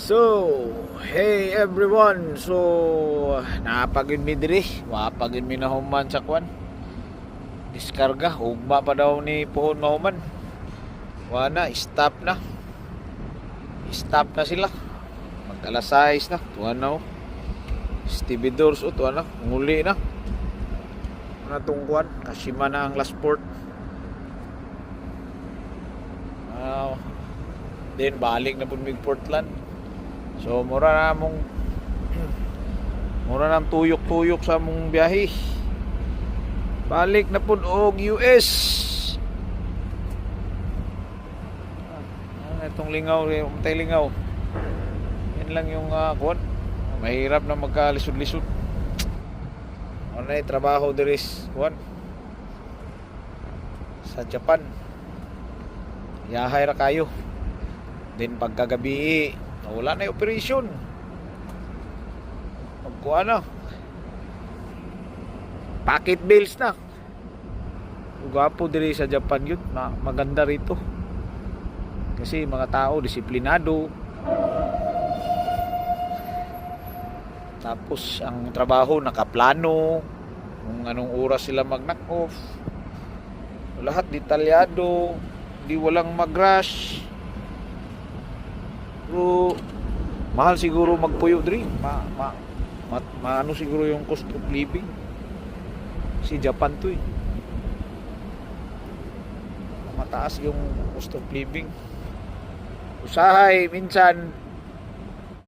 So, hey everyone. So, napagin mi diri, mapagin mi na human sa kwan. Diskarga, ugma pa daw ni puhon mahuman. Wala, stop na. Stop na sila. Mag-alas 6 na. Tuwan na. Stibidors o tuwan na. Nguli na. Natungkuan. Kashima na ang last port. Then balik na po mig Portland. So mura na tuyok-tuyok sa mong biyahe. Balik na po og US. Itong lingaw, umtay lingaw. Yan lang yung kuwan. Mahirap na magkalisod-lisod. Ano na trabaho diris kuwan sa Japan. Yahay ra kayo. Then pagkagabi wala na yung operasyon. Magkuha na. Packet bills na. Gwapo diri sa Japan yun. Maganda rito. Kasi mga tao disiplinado. Tapos ang trabaho nakaplano. Kung anong oras sila mag-knock off. Lahat detalyado. Di walang mag-rush. Pero mahal siguro magpuyo diri. Ano siguro yung cost of living. Si Japan to eh. Mataas yung cost of living. Usahay minsan